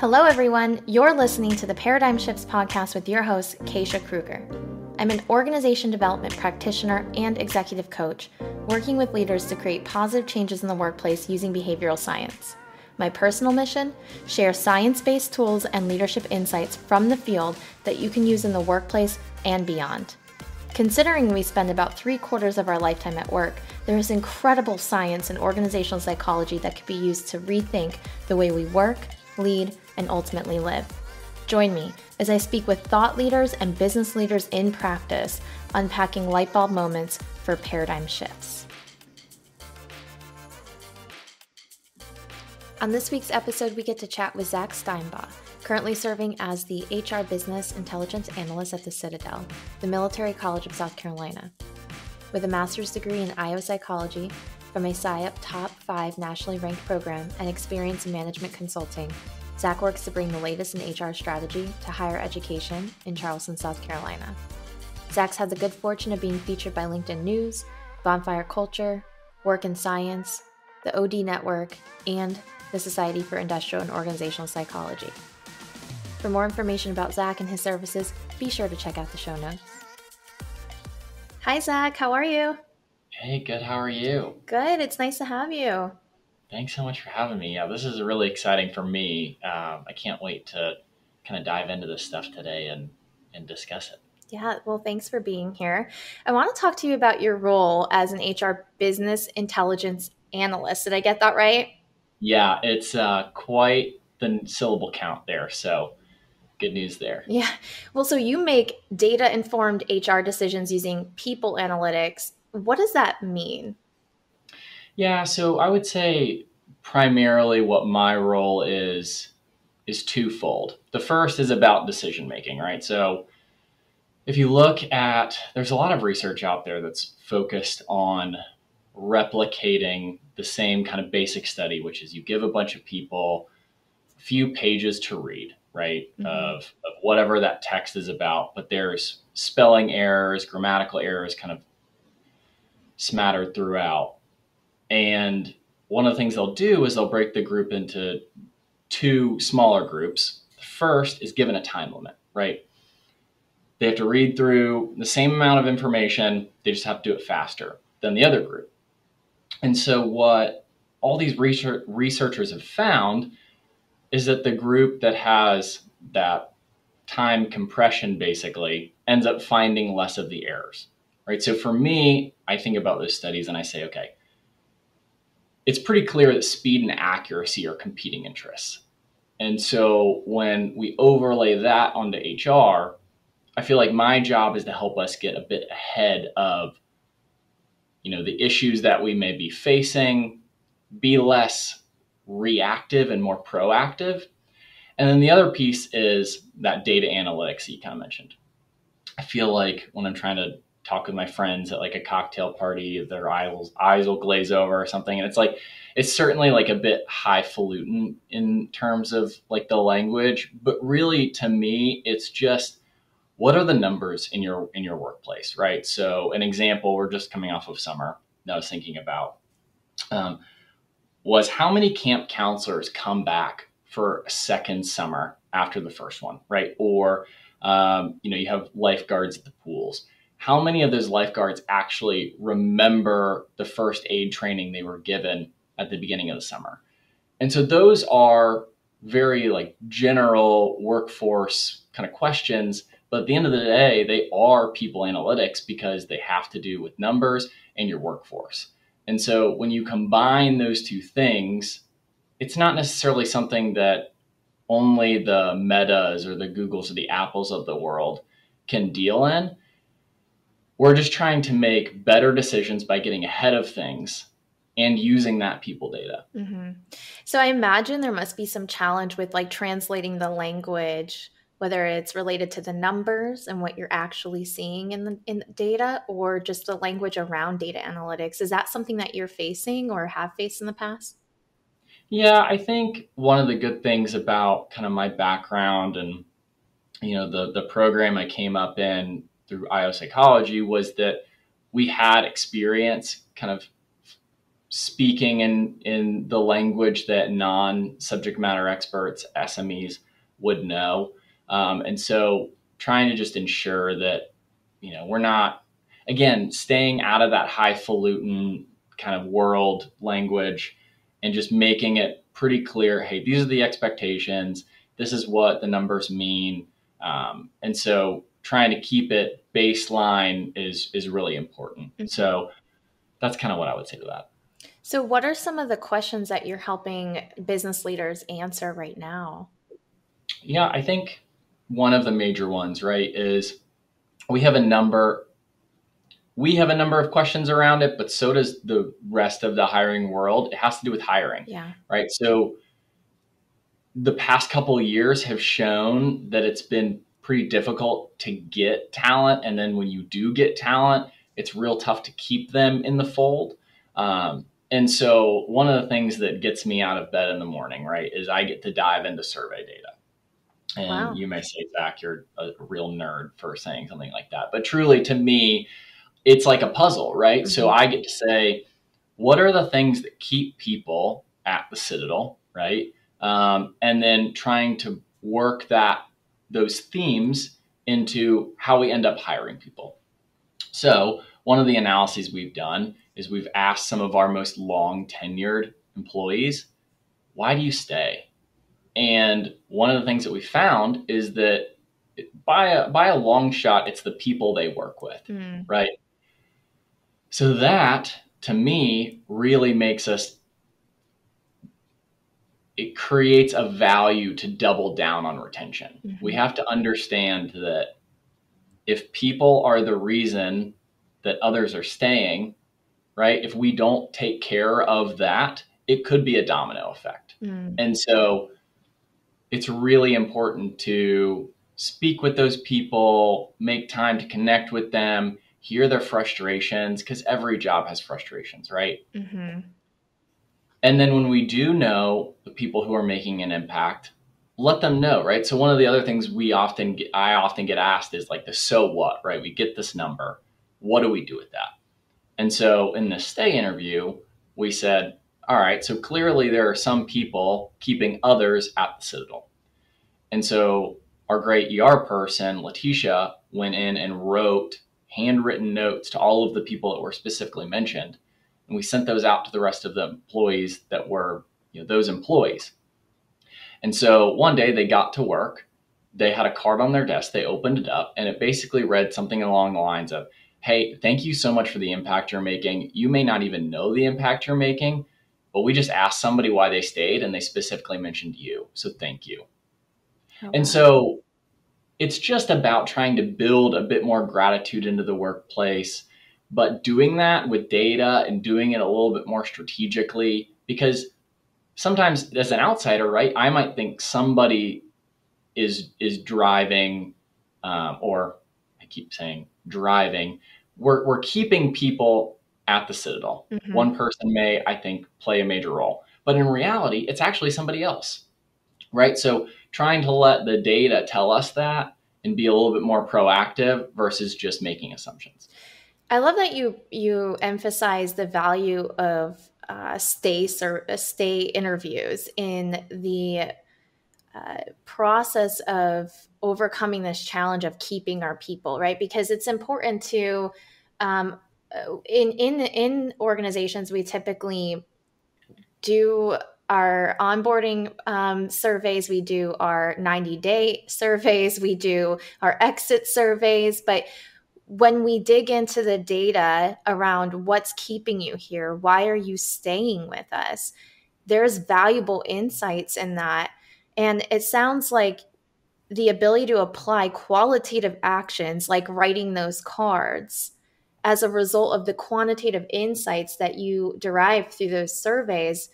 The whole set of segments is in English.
Hello, everyone. You're listening to the Paradigm Shifts podcast with your host, Keisha Kruger. I'm an organization development practitioner and executive coach, working with leaders to create positive changes in the workplace using behavioral science. My personal mission? Share science-based tools and leadership insights from the field that you can use in the workplace and beyond. Considering we spend about 3/4 of our lifetime at work, there is incredible science and organizational psychology that could be used to rethink the way we work, lead, and ultimately live. Join me as I speak with thought leaders and business leaders in practice, unpacking light bulb moments for paradigm shifts. On this week's episode, we get to chat with Zach Stinebaugh, currently serving as the HR Business Intelligence Analyst at the Citadel, the Military College of South Carolina. With a master's degree in IO psychology from a SIOP top 5 nationally ranked program and experience in management consulting, Zach works to bring the latest in HR strategy to higher education in Charleston, South Carolina. Zach's had the good fortune of being featured by LinkedIn News, Bonfire Culture, Work in Science, the OD Network, and the Society for Industrial and Organizational Psychology. For more information about Zach and his services, be sure to check out the show notes. Hi, Zach. How are you? Hey, good. How are you? Good. It's nice to have you. Thanks so much for having me. Yeah, this is really exciting for me. I can't wait to kind of dive into this stuff today and discuss it. Yeah, well, thanks for being here. I want to talk to you about your role as an HR Business Intelligence Analyst. Did I get that right? Yeah, it's quite the syllable count there. So good news there. Yeah. Well, so you make data-informed HR decisions using people analytics. What does that mean? Yeah, so I would say primarily what my role is twofold. The first is about decision making, right? So if you look at, there's a lot of research out there that's focused on replicating the same kind of basic study, which is you give a bunch of people a few pages to read, right, of whatever that text is about, but there's spelling errors, grammatical errors kind of smattered throughout. And one of the things they'll do is they'll break the group into two smaller groups. The first is given a time limit, right? They have to read through the same amount of information. They just have to do it faster than the other group. And so what all these researchers have found is that the group that has that time compression basically ends up finding less of the errors, right? So for me, I think about those studies and I say, okay, it's pretty clear that speed and accuracy are competing interests. And so when we overlay that onto HR, I feel like my job is to help us get a bit ahead of, the issues that we may be facing, be less reactive and more proactive. And then the other piece is that data analytics that you kind of mentioned. I feel like when I'm trying to talk with my friends at like a cocktail party, their eyes will glaze over or something. And it's certainly like a bit highfalutin in terms of like the language, but really to me, it's just, what are the numbers in your workplace, right? So an example, we're just coming off of summer that I was thinking about was how many camp counselors come back for a second summer after the first one, right? Or, you have lifeguards at the pools. How many of those lifeguards actually remember the first aid training they were given at the beginning of the summer? And so those are very like general workforce kind of questions. But at the end of the day, they are people analytics because they have to do with numbers and your workforce. And so when you combine those two things, it's not necessarily something that only the Metas or the Googles or the Apples of the world can deal in. We're just trying to make better decisions by getting ahead of things and using that people data. Mm-hmm. So I imagine there must be some challenge with like translating the language, whether it's related to the numbers and what you're actually seeing in the data, or just the language around data analytics. Is that something that you're facing or have faced in the past? Yeah, I think one of the good things about kind of my background and the program I came up in through IO psychology was that we had experience kind of speaking in the language that non-subject matter experts, SMEs, would know. And so trying to just ensure that, we're not, again, staying out of that highfalutin kind of world language and just making it pretty clear, hey, these are the expectations. This is what the numbers mean. And so trying to keep it baseline is really important. Mm-hmm. So that's kind of what I would say to that. So what are some of the questions that you're helping business leaders answer right now? Yeah, I think one of the major ones, right, is we have a number of questions around it, but so does the rest of the hiring world. It has to do with hiring. Yeah. Right. So the past couple of years have shown that it's been pretty difficult to get talent. And then when you do get talent, it's real tough to keep them in the fold. And so one of the things that gets me out of bed in the morning, right, is I get to dive into survey data. And Wow. You may say, Zach, you're a real nerd for saying something like that. But truly, to me, it's like a puzzle, right? Mm-hmm. So I get to say, what are the things that keep people at the Citadel, right? And then trying to work those themes into how we end up hiring people. So one of the analyses we've done is we've asked some of our most long tenured employees, why do you stay? And one of the things that we found is that by a long shot, it's the people they work with, right? So that, to me, really it creates a value to double down on retention. Mm-hmm. We have to understand that if people are the reason that others are staying, right? If we don't take care of that, it could be a domino effect. And so it's really important to speak with those people, make time to connect with them, hear their frustrations, because every job has frustrations, right? Mm-hmm. And then when we do know the people who are making an impact, let them know, right? So one of the other things I often get asked is like the so what, right? We get this number. What do we do with that? And so in the stay interview, we said, all right, so clearly there are some people keeping others at the Citadel. And so our great ER person, Letitia, went in and wrote handwritten notes to all of the people that were specifically mentioned. And we sent those out to the rest of the employees that were, those employees. And so one day they got to work. They had a card on their desk. They opened it up, and it basically read something along the lines of, hey, thank you so much for the impact you're making. You may not even know the impact you're making, but we just asked somebody why they stayed, and they specifically mentioned you. So thank you. Oh, wow. And so it's just about trying to build a bit more gratitude into the workplace, but doing that with data and doing it a little bit more strategically, because sometimes as an outsider, right, I might think somebody is driving, or I keep saying driving. We're keeping people at the Citadel. Mm-hmm. One person may, I think, play a major role, but in reality, it's actually somebody else, right? So trying to let the data tell us that and be a little bit more proactive versus just making assumptions. I love that you emphasize the value of stay interviews in the process of overcoming this challenge of keeping our people, right? Because it's important to in organizations, we typically do our onboarding surveys, we do our 90-day surveys, we do our exit surveys, but when we dig into the data around what's keeping you here, why are you staying with us, there's valuable insights in that. And it sounds like the ability to apply qualitative actions like writing those cards as a result of the quantitative insights that you derive through those surveys,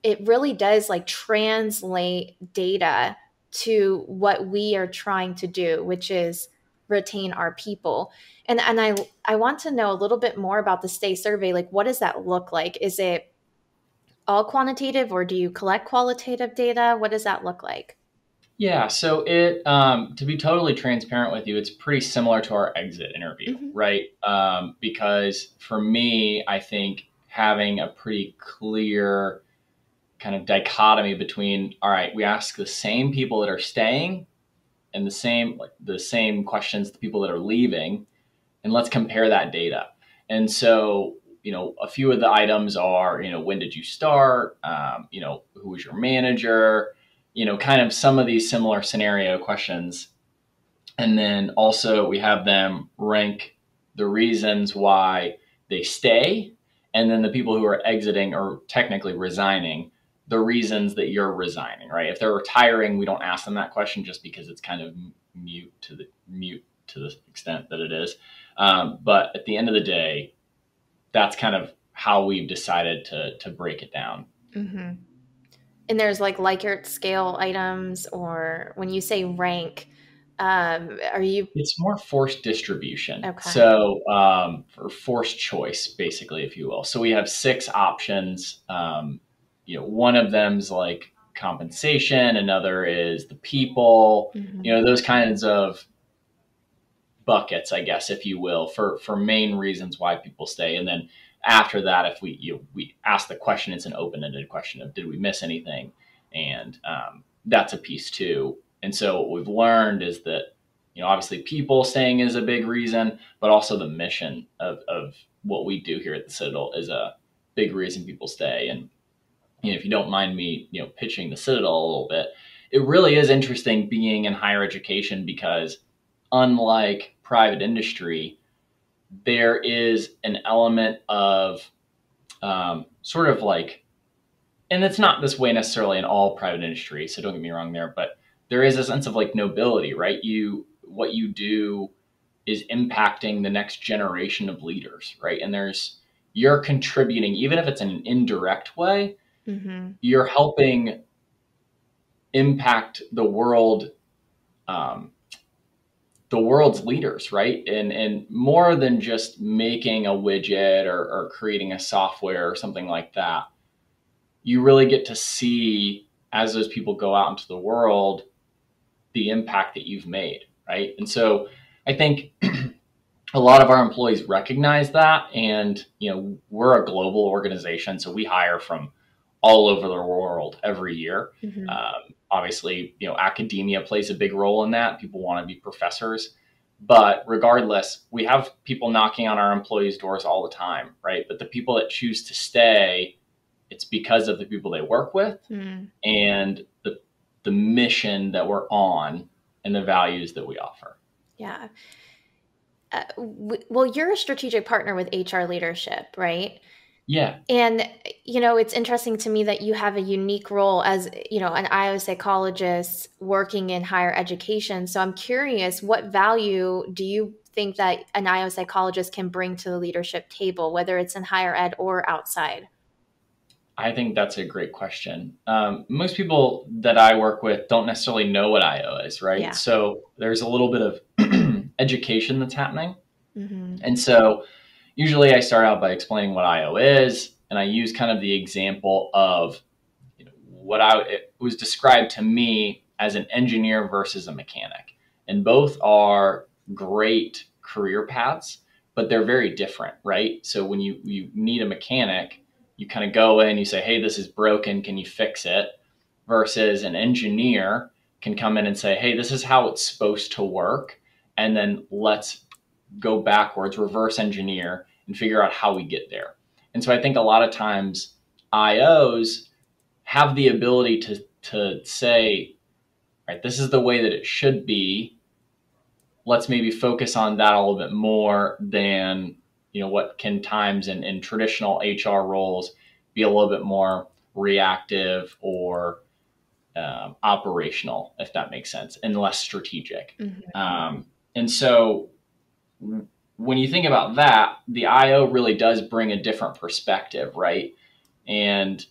it really does like translate data to what we are trying to do, which is retain our people. And I want to know a little bit more about the stay survey. Like, what does that look like? Is it all quantitative, or do you collect qualitative data? What does that look like? Yeah, so it to be totally transparent with you, it's pretty similar to our exit interview, mm-hmm. right? Because for me, I think having a pretty clear kind of dichotomy between, all right, we ask the same people that are staying and the same questions to people that are leaving, and let's compare that data. And so, a few of the items are, when did you start? Who was your manager? Kind of some of these similar scenario questions. And then also we have them rank the reasons why they stay. And then the people who are exiting or technically resigning, the reasons that you're resigning, right? If they're retiring, we don't ask them that question just because it's kind of mute to the extent that it is. But at the end of the day, that's kind of how we've decided to break it down. Mm-hmm. And there's like Likert scale items, or when you say rank, are you It's more forced distribution. okay? So, or forced choice, basically, if you will. So we have 6 options. One of them's like compensation. Another is the people, Mm-hmm. those kinds of buckets, I guess, if you will, for main reasons why people stay. And then after that, if we ask the question, it's an open-ended question of, did we miss anything? And that's a piece too. And so what we've learned is that, obviously people staying is a big reason, but also the mission of what we do here at the Citadel is a big reason people stay. And if you don't mind me, pitching the Citadel a little bit, it really is interesting being in higher education because unlike private industry, there is an element of sort of like, and it's not this way necessarily in all private industry, so don't get me wrong there, but there is a sense of like nobility, right? What you do is impacting the next generation of leaders, right? And you're contributing, even if it's in an indirect way, Mm-hmm. you're helping impact um, the world's leaders, right? And more than just making a widget or creating a software or something like that, you really get to see as those people go out into the world the impact that you've made, right? And so I think a lot of our employees recognize that, and we're a global organization, so we hire from all over the world every year. Mm-hmm. Obviously, academia plays a big role in that. People want to be professors, but regardless, we have people knocking on our employees' doors all the time, right? But the people that choose to stay, it's because of the people they work with Mm-hmm. and the mission that we're on and the values that we offer. Yeah. Well, you're a strategic partner with HR leadership, right? Yeah. And, it's interesting to me that you have a unique role as, an IO psychologist working in higher education. So I'm curious, what value do you think that an IO psychologist can bring to the leadership table, whether it's in higher ed or outside? I think that's a great question. Most people that I work with don't necessarily know what IO is, right? Yeah. So there's a little bit of education that's happening. Mm-hmm. And so usually I start out by explaining what IO is, and I use kind of the example of it was described to me as an engineer versus a mechanic. And both are great career paths, but they're very different, right? So when you need a mechanic, you kind of go in, you say, hey, this is broken, can you fix it? Versus an engineer can come in and say, hey, this is how it's supposed to work. And then let's go backwards, reverse engineer, and figure out how we get there. And so I think a lot of times IOs have the ability to say, right, this is the way that it should be. Let's maybe focus on that a little bit more than what can times in traditional HR roles be a little bit more reactive or operational, if that makes sense, and less strategic. Mm-hmm. And so when you think about that, the IO really does bring a different perspective, right? And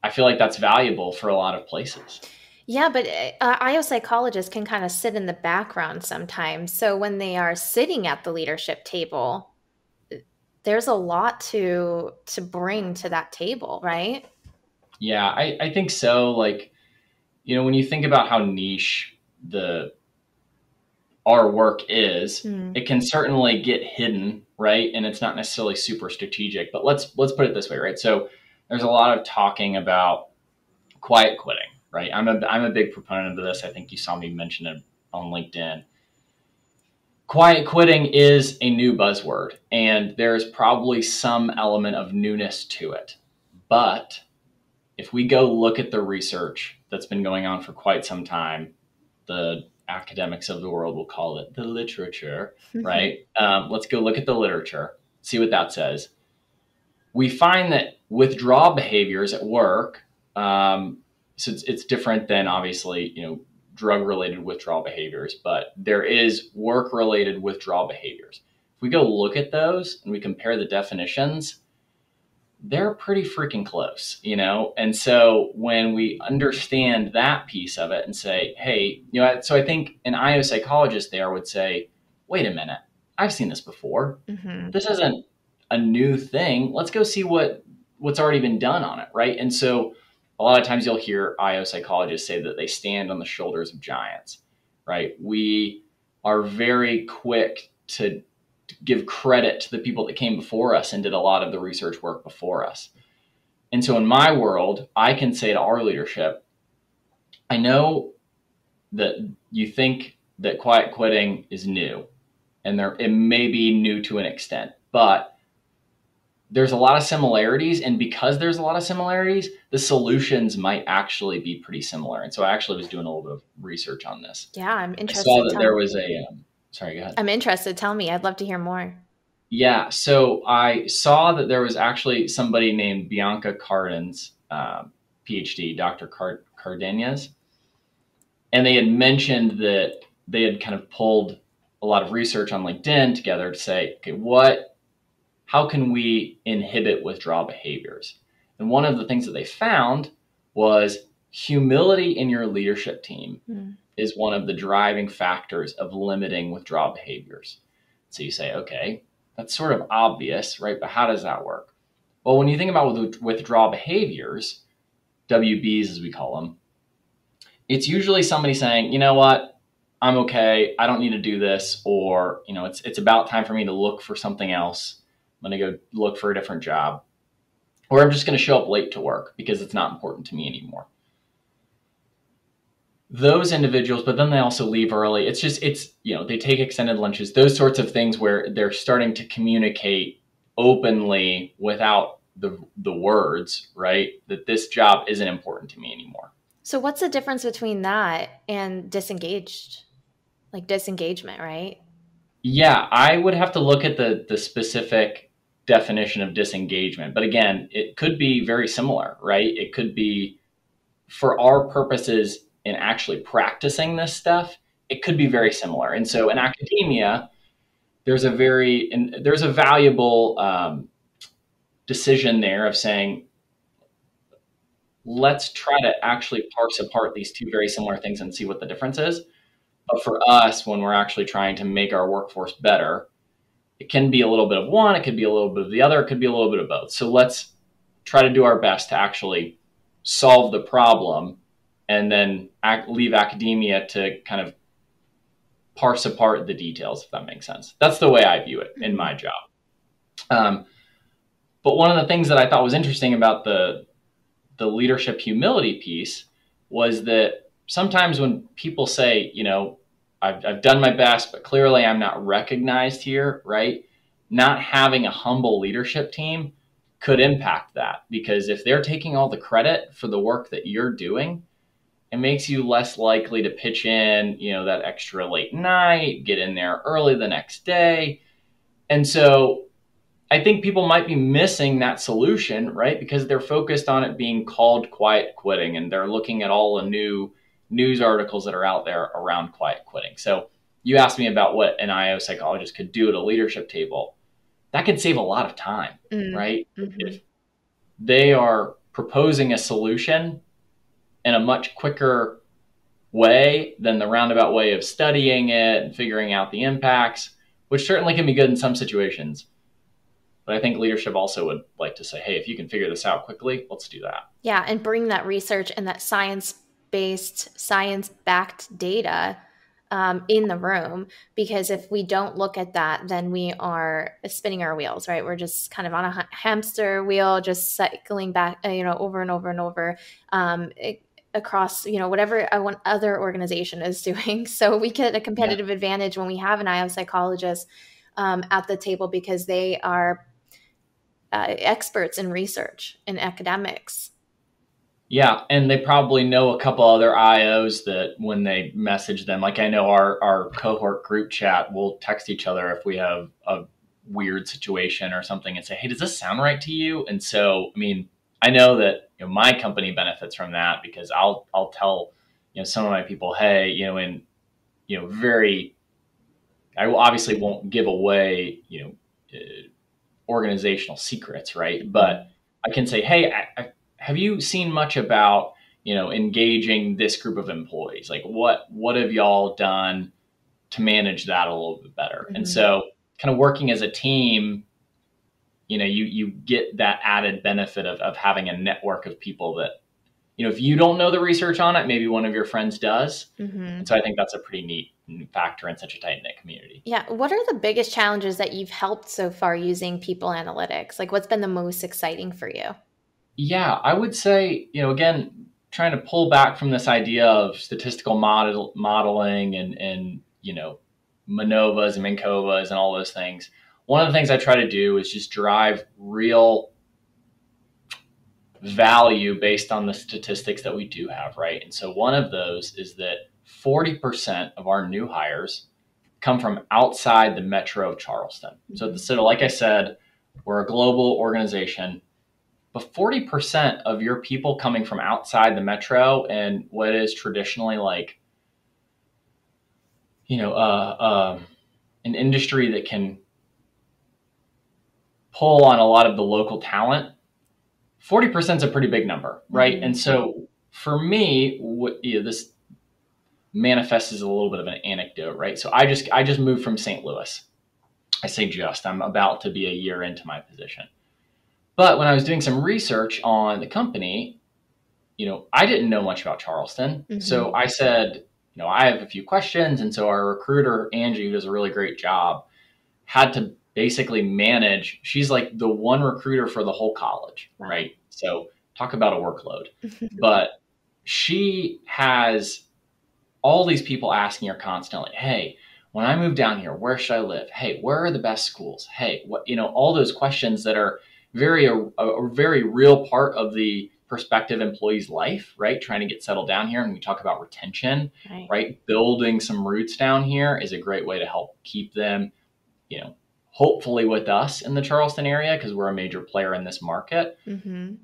I feel like that's valuable for a lot of places. Yeah, but IO psychologists can kind of sit in the background sometimes. So when they are sitting at the leadership table, there's a lot to bring to that table, right? Yeah, I think so. Like, when you think about how niche the our work is. Mm. It can certainly get hidden, right? And it's not necessarily super strategic, but let's put it this way, right? So there's a lot of talking about quiet quitting, right? I'm a big proponent of this. I think you saw me mention it on LinkedIn. Quiet quitting is a new buzzword, and there's probably some element of newness to it. But if we go look at the research that's been going on for quite some time, the academics of the world will call it the literature, right? Let's go look at the literature, see what that says. We find that withdrawal behaviors at work, so it's different than obviously, drug-related withdrawal behaviors, but there is work-related withdrawal behaviors. If we go look at those and we compare the definitions, they're pretty freaking close, And so when we understand that piece of it and say, hey, so I think an IO psychologist there would say, wait a minute, I've seen this before. Mm-hmm. This isn't a new thing. Let's go see what's already been done on it, right? And so a lot of times you'll hear IO psychologists say that they stand on the shoulders of giants, right? We are very quick to give credit to the people that came before us and did a lot of the research work before us. And so in my world, I can say to our leadership, I know that you think that quiet quitting is new, and it may be new to an extent, but there's a lot of similarities. And because there's a lot of similarities, the solutions might actually be pretty similar. And so I actually was doing a little bit of research on this. Yeah, I'm interested. I saw that there was sorry, go ahead. I'm interested. Tell me. I'd love to hear more. Yeah, so I saw that there was actually somebody named Bianca Cardin's PhD, Dr. Cardenas, and they had mentioned that they had kind of pulled a lot of research on LinkedIn together to say, okay, how can we inhibit withdrawal behaviors? And one of the things that they found was humility in your leadership team is one of the driving factors of limiting withdrawal behaviors. So you say, okay, that's sort of obvious, right? But how does that work? Well, when you think about withdrawal behaviors, WBs as we call them, it's usually somebody saying, you know what, I'm okay, I don't need to do this, or it's about time for me to look for something else. I'm going to go look for a different job, or I'm just going to show up late to work because it's not important to me anymore. Those individuals, but then they also leave early. It's they take extended lunches, those sorts of things where they're starting to communicate openly without the words, right? That this job isn't important to me anymore. So what's the difference between that and disengaged? Like disengagement, right? Yeah, I would have to look at the specific definition of disengagement. But again, it could be very similar, right? It could be, for our purposes in actually practicing this stuff, it could be very similar. And so in academia, there's a valuable decision there of saying, let's try to actually parse apart these two very similar things and see what the difference is. But for us, when we're actually trying to make our workforce better, it can be a little bit of one, it could be a little bit of the other, it could be a little bit of both. So let's try to do our best to actually solve the problem and then leave academia to kind of parse apart the details, if that makes sense. That's the way I view it in my job. But one of the things that I thought was interesting about the leadership humility piece was that sometimes when people say, I've done my best, but clearly I'm not recognized here, right? Not having a humble leadership team could impact that, because if they're taking all the credit for the work that you're doing, it makes you less likely to pitch in, that extra late night, get in there early the next day. And so I think people might be missing that solution, right? Because they're focused on it being called quiet quitting, and they're looking at all the new news articles that are out there around quiet quitting. So you asked me about what an IO psychologist could do at a leadership table. That could save a lot of time, right? Mm-hmm. If they are proposing a solution in a much quicker way than the roundabout way of studying it and figuring out the impacts, which certainly can be good in some situations. But I think leadership also would like to say, hey, if you can figure this out quickly, let's do that. Yeah, and bring that research and that science-based, science-backed data in the room, because if we don't look at that, then we are spinning our wheels, right? We're just kind of on a hamster wheel, just cycling back, over and over and over, across, whatever one other organization is doing. So we get a Yeah. competitive advantage when we have an IO psychologist at the table, because they are experts in research and academics. Yeah, and they probably know a couple other IOs that when they message them, like I know our cohort group chat, we'll text each other if we have a weird situation or something and say, hey, does this sound right to you? And so, I mean, I know that my company benefits from that, because I'll tell some of my people, hey, in very, I obviously won't give away organizational secrets, right? But I can say, hey, have you seen much about engaging this group of employees? Like, what have y'all done to manage that a little bit better? Mm-hmm. And so, kind of working as a team, you get that added benefit of having a network of people that, if you don't know the research on it, maybe one of your friends does. Mm-hmm. And so I think that's a pretty neat factor in such a tight knit community. Yeah. What are the biggest challenges that you've helped so far using people analytics? Like, what's been the most exciting for you? Yeah, I would say, again, trying to pull back from this idea of statistical modeling and MANOVAs and MANCOVAs and all those things. One of the things I try to do is just drive real value based on the statistics that we do have, right? And so one of those is that 40% of our new hires come from outside the metro of Charleston. Mm-hmm. So at the Citadel, like I said, we're a global organization, but 40% of your people coming from outside the metro and what is traditionally like, an industry that can pull on a lot of the local talent, 40% is a pretty big number, right? Mm-hmm. And so for me, this manifests as a little bit of an anecdote, right? So I just moved from St. Louis. I say I'm about to be a year into my position. But when I was doing some research on the company, I didn't know much about Charleston. Mm-hmm. So I said, I have a few questions. And so our recruiter, Angie, who does a really great job, had to basically manage. She's like the one recruiter for the whole college, wow. Right? So talk about a workload. But she has all these people asking her constantly, hey, when I move down here, where should I live? Hey, where are the best schools? Hey, what, all those questions that are a very real part of the prospective employee's life, right? Trying to get settled down here. And we talk about retention, right? Building some roots down here is a great way to help keep them, hopefully with us in the Charleston area, because we're a major player in this market. Mm-hmm.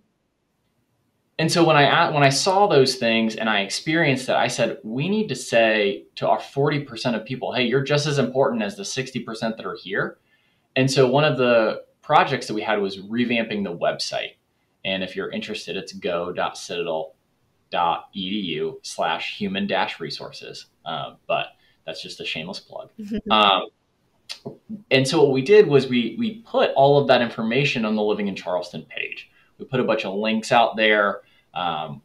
And so when I saw those things and I experienced it, I said, we need to say to our 40% of people, hey, you're just as important as the 60% that are here. And so one of the projects that we had was revamping the website. And if you're interested, it's go.citadel.edu/human-resources. But that's just a shameless plug. And so what we did was we put all of that information on the Living in Charleston page. We put a bunch of links out there.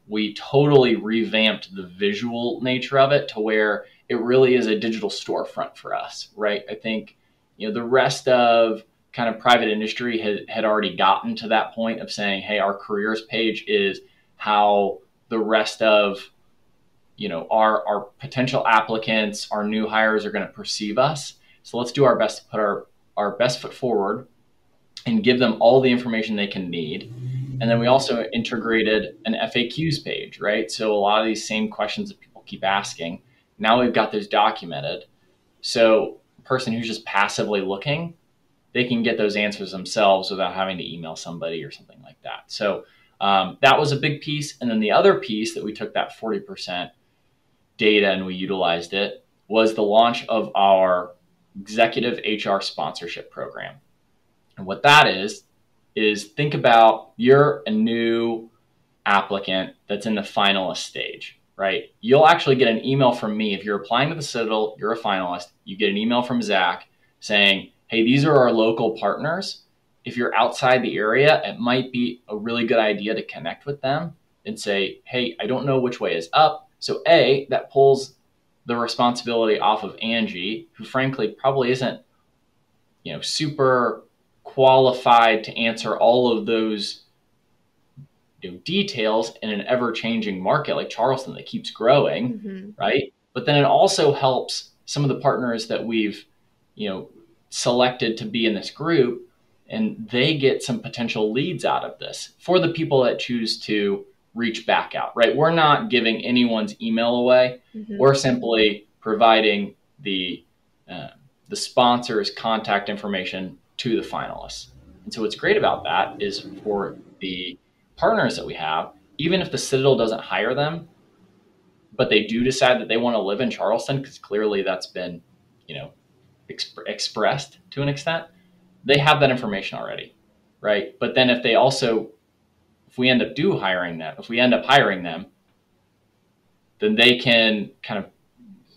We totally revamped the visual nature of it to where it really is a digital storefront for us, right? I think, the rest of kind of private industry had already gotten to that point of saying, hey, our careers page is how the rest of, our potential applicants, our new hires are going to perceive us. So let's do our best to put our best foot forward and give them all the information they can need. And then we also integrated an FAQs page, right? So a lot of these same questions that people keep asking, now we've got those documented. So a person who's just passively looking, they can get those answers themselves without having to email somebody or something like that. So that was a big piece. And then the other piece that we took that 40% data and we utilized it was the launch of our executive HR sponsorship program. And what that is think about you're a new applicant that's in the finalist stage, right? You'll actually get an email from me. If you're applying to the Citadel, you're a finalist, you get an email from Zach saying, hey, these are our local partners. If you're outside the area, it might be a really good idea to connect with them and say, hey, I don't know which way is up. So A, that pulls the responsibility off of Angie, who frankly probably isn't, super qualified to answer all of those details in an ever-changing market like Charleston that keeps growing, right? But then it also helps some of the partners that we've, selected to be in this group, and they get some potential leads out of this for the people that choose to reach back out, right? We're not giving anyone's email away. We're simply providing the sponsor's contact information to the finalists. And so what's great about that is for the partners that we have, even if the Citadel doesn't hire them, but they do decide that they want to live in Charleston, because clearly that's been, expressed to an extent, they have that information already, right? But then if we end up hiring them, then they can kind of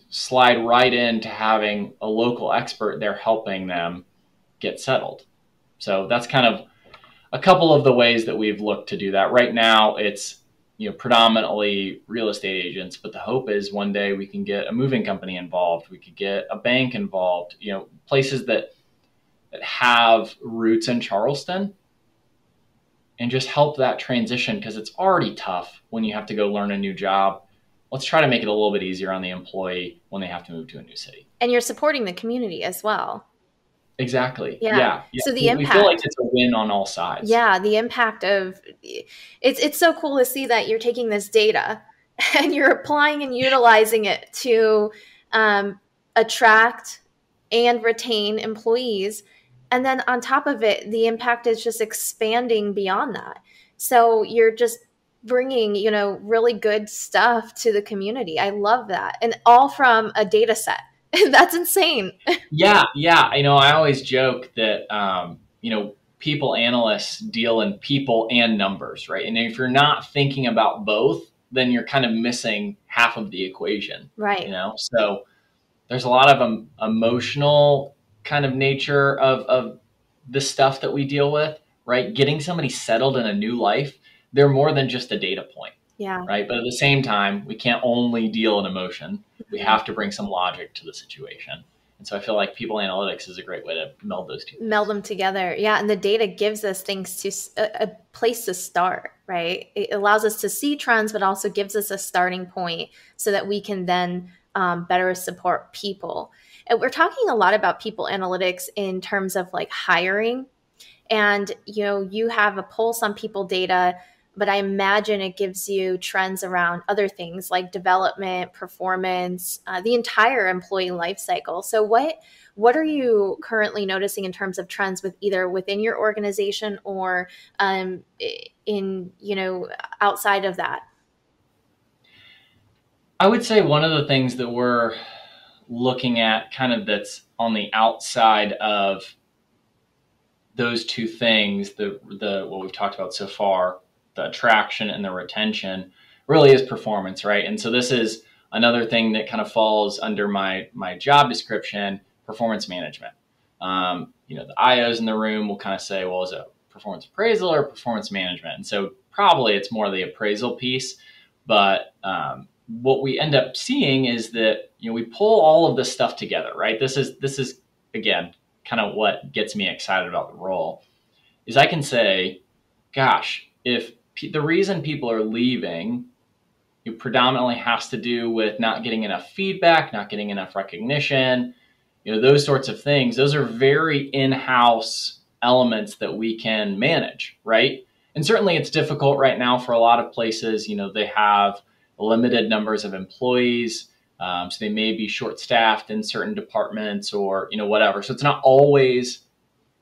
slide right into having a local expert there helping them get settled. So that's kind of a couple of the ways that we've looked to do that. Right now, it's predominantly real estate agents, but the hope is one day we can get a moving company involved. We could get a bank involved. Places that have roots in Charleston, and just help that transition, because it's already tough when you have to go learn a new job. Let's try to make it a little bit easier on the employee when they have to move to a new city. And you're supporting the community as well. Exactly. Yeah. So the we impact, feel like it's a win on all sides. Yeah, the impact of it's so cool to see that you're taking this data and you're applying and utilizing it to attract and retain employees. And then on top of it, the impact is just expanding beyond that. So you're just bringing, really good stuff to the community. I love that. And all from a data set. That's insane. Yeah. I always joke that, people analysts deal in people and numbers, right? And if you're not thinking about both, then you're kind of missing half of the equation, right? So there's a lot of emotional kind of nature of the stuff that we deal with, right? Getting somebody settled in a new life, they're more than just a data point. Yeah. Right. But at the same time, we can't only deal in emotion. We have to bring some logic to the situation. And so I feel like people analytics is a great way to meld those two things. Meld them together. Yeah. And the data gives us things to a place to start, right? It allows us to see trends, but also gives us a starting point so that we can then better support people. And we're talking a lot about people analytics in terms of like hiring. And, you have a pulse on people data, but I imagine it gives you trends around other things like development, performance, the entire employee life cycle. So what are you currently noticing in terms of trends within your organization or in outside of that? I would say one of the things that we're looking at kind of that's on the outside of those two things, the what we've talked about so far, the attraction and the retention, really is performance, right? And so this is another thing that kind of falls under my job description, performance management. The IOs in the room will kind of say, well, is it performance appraisal or performance management? And so probably it's more the appraisal piece, but what we end up seeing is that we pull all of this stuff together, right? This is again kind of what gets me excited about the role, is I can say, gosh, if the reason people are leaving, it predominantly has to do with not getting enough feedback, not getting enough recognition, those sorts of things. Those are very in-house elements that we can manage, right? And certainly it's difficult right now for a lot of places. They have limited numbers of employees, so they may be short-staffed in certain departments or, whatever. So it's not always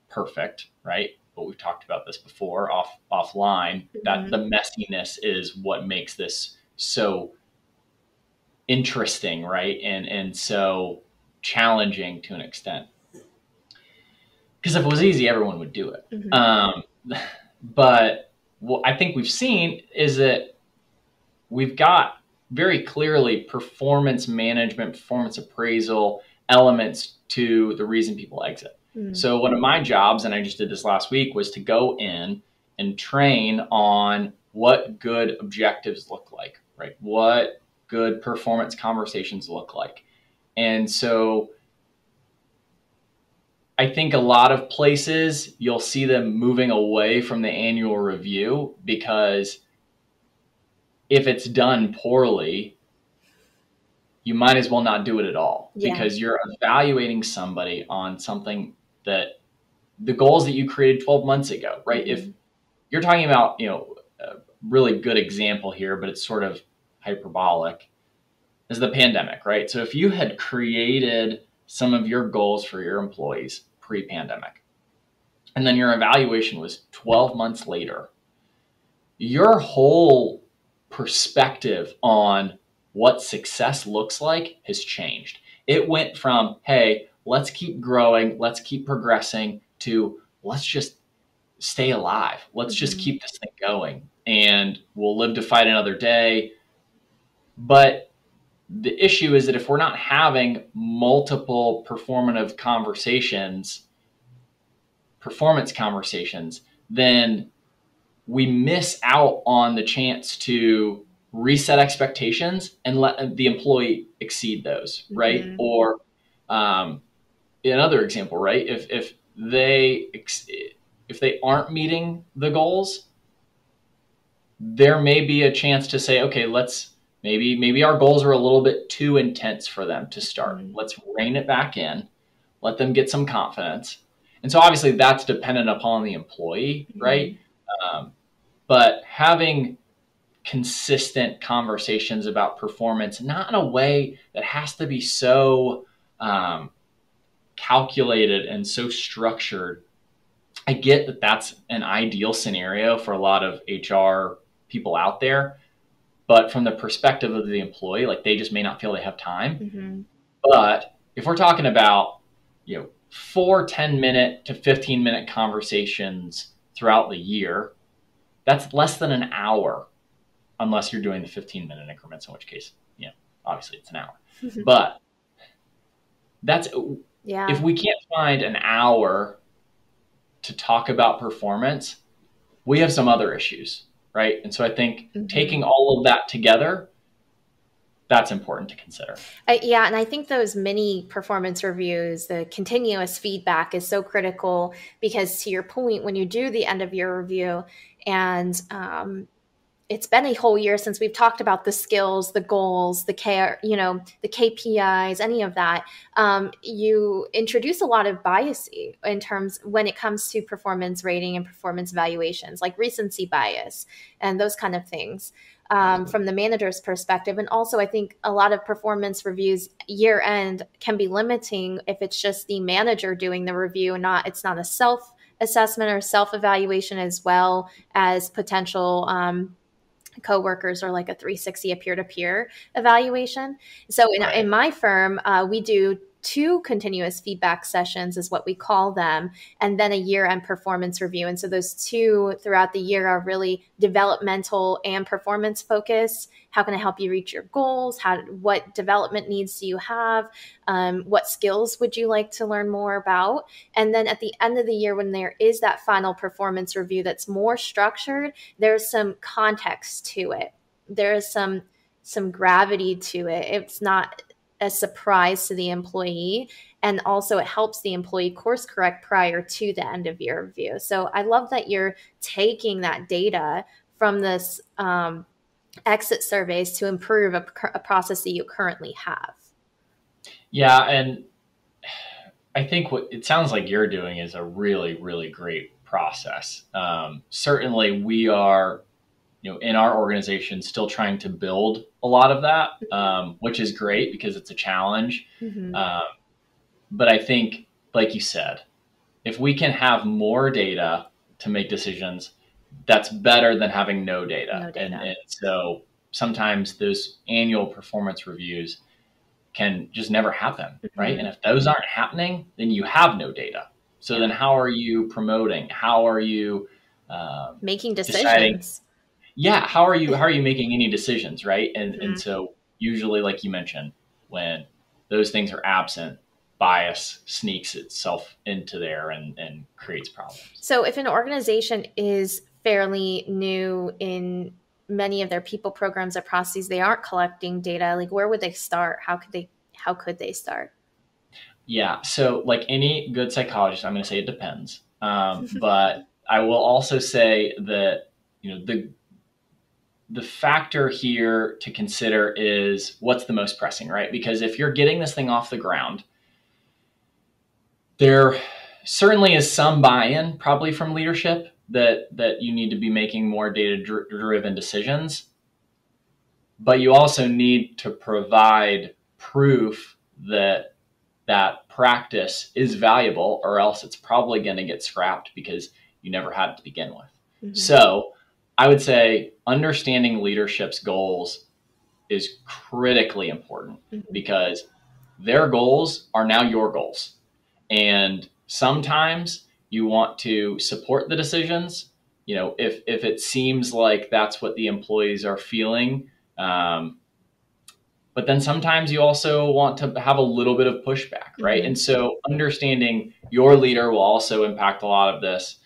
perfect, right? But we've talked about this before offline, that the messiness is what makes this so interesting, right? And so challenging to an extent. Because if it was easy, everyone would do it. But what I think we've seen is that we've got very clearly performance management, performance appraisal elements to the reason people exit. So one of my jobs, and I just did this last week, was to go in and train on what good objectives look like, right? What good performance conversations look like. And so I think a lot of places you'll see them moving away from the annual review, because if it's done poorly, you might as well not do it at all, because you're evaluating somebody on something that the goals that you created 12 months ago, right? If you're talking about, a really good example here, but it's sort of hyperbolic, is the pandemic, right? So if you had created some of your goals for your employees pre-pandemic, and then your evaluation was 12 months later, your whole perspective on what success looks like has changed. It went from, hey, let's keep growing, let's keep progressing, to let's just stay alive. Let's just keep this thing going, and we'll live to fight another day. But the issue is that if we're not having multiple performance conversations, then we miss out on the chance to reset expectations and let the employee exceed those, right? Or another example, right? If they aren't meeting the goals, there may be a chance to say, okay, maybe our goals are a little bit too intense for them to start. Let's rein it back in, let them get some confidence. And so obviously that's dependent upon the employee, right? But having consistent conversations about performance, not in a way that has to be so calculated and so structured. I get that that's an ideal scenario for a lot of HR people out there, but from the perspective of the employee, like, they just may not feel they have time. But if we're talking about, 4 10-minute to 15-minute conversations throughout the year, that's less than an hour, unless you're doing the 15-minute increments, in which case, obviously it's an hour. But that's, if we can't find an hour to talk about performance, we have some other issues, right? And so I think taking all of that together, that's important to consider. And I think those mini performance reviews, the continuous feedback, is so critical, because to your point, when you do the end of year review, and it's been a whole year since we've talked about the skills, the goals, the care, the KPIs, any of that, you introduce a lot of bias in terms when it comes to performance rating and performance evaluations, like recency bias and those kind of things. From the manager's perspective. And also, I think a lot of performance reviews year end can be limiting if it's just the manager doing the review, and it's not a self assessment or self evaluation, as well as potential coworkers, or like a 360, a peer-to-peer evaluation. So in my firm, we do 2 continuous feedback sessions, is what we call them, and then a year-end performance review. And so those 2 throughout the year are really developmental and performance focused. How can I help you reach your goals? What development needs do you have? What skills would you like to learn more about? And then at the end of the year, when there is that final performance review that's more structured, there's some context to it. There is some gravity to it. It's not a surprise to the employee. And also it helps the employee course correct prior to the end of year review. So I love that you're taking that data from this exit surveys to improve a process that you currently have. Yeah. And I think what it sounds like you're doing is a really, really great process. Certainly we are, in our organization, still trying to build a lot of that, which is great because it's a challenge. But I think, like you said, if we can have more data to make decisions, that's better than having no data. And so sometimes those annual performance reviews can just never happen, right? And if those aren't happening, then you have no data. So then how are you promoting? How are you making decisions? Deciding, how are you making any decisions, right? And so usually, like you mentioned, when those things are absent, bias sneaks itself into there and creates problems. So if an organization is fairly new in many of their people programs or processes, they aren't collecting data. Like, where would they start? How could they start? Yeah. So like any good psychologist, I'm going to say it depends. But I will also say that, the factor here to consider is what's the most pressing, right? Because if you're getting this thing off the ground, there certainly is some buy-in probably from leadership that you need to be making more data-driven decisions, but you also need to provide proof that that practice is valuable, or else it's probably going to get scrapped because you never had it to begin with. Mm-hmm. So I would say understanding leadership's goals is critically important, mm-hmm. because their goals are now your goals. And sometimes you want to support the decisions, if it seems like that's what the employees are feeling. But then sometimes you also want to have a little bit of pushback, right? Mm-hmm. And so understanding your leader will also impact a lot of this.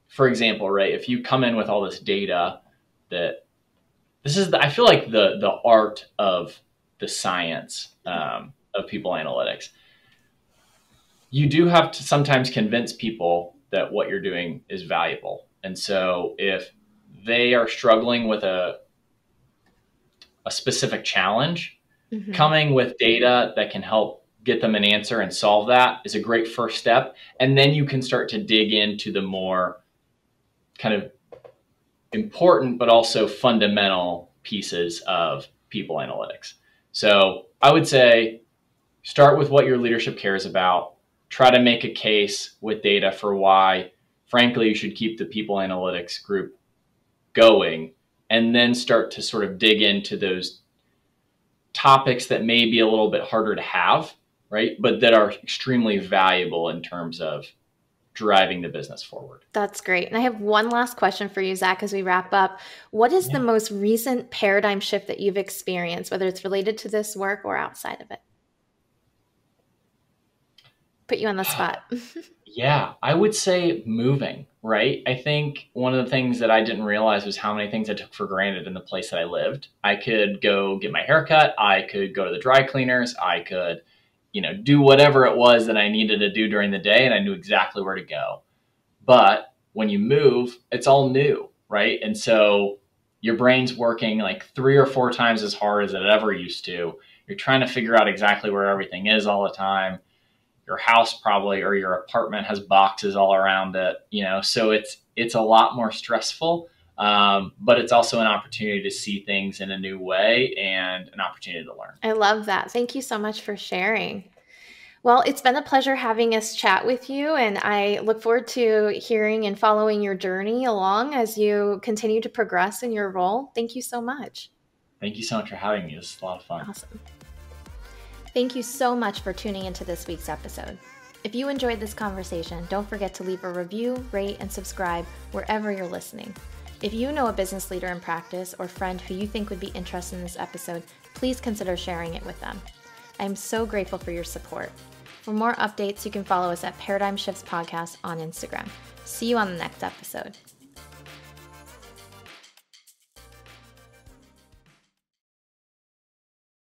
For example, right, if you come in with all this data, I feel like the art of the science of people analytics. You do have to sometimes convince people that what you're doing is valuable. And so if they are struggling with a specific challenge, mm-hmm. coming with data that can help get them an answer and solve that is a great first step. And then you can start to dig into the more kind of important, but also fundamental pieces of people analytics. So I would say start with what your leadership cares about. Try to make a case with data for why, frankly, you should keep the people analytics group going, and then start to sort of dig into those topics that may be a little bit harder to have, right? But that are extremely valuable in terms of driving the business forward. That's great. And I have one last question for you, Zach, as we wrap up. What is the most recent paradigm shift that you've experienced, whether it's related to this work or outside of it? Put you on the spot. Yeah, I would say moving, right? I think one of the things that I didn't realize was how many things I took for granted in the place that I lived. I could go get my hair cut. I could go to the dry cleaners. I could, do whatever it was that I needed to do during the day, and I knew exactly where to go. But when you move, it's all new, right? And so your brain's working like 3 or 4 times as hard as it ever used to. You're trying to figure out exactly where everything is all the time. Your house probably, or your apartment, has boxes all around it, so it's a lot more stressful, but it's also an opportunity to see things in a new way and an opportunity to learn. I love that. Thank you so much for sharing. Well, it's been a pleasure having us chat with you, and I look forward to hearing and following your journey along as you continue to progress in your role. Thank you so much. Thank you so much for having me. This is a lot of fun. Awesome. Thank you so much for tuning into this week's episode. If you enjoyed this conversation, don't forget to leave a review, rate, and subscribe wherever you're listening. If you know a business leader in practice or friend who you think would be interested in this episode, please consider sharing it with them. I'm so grateful for your support. For more updates, you can follow us at Paradigm Shifts Podcast on Instagram. See you on the next episode.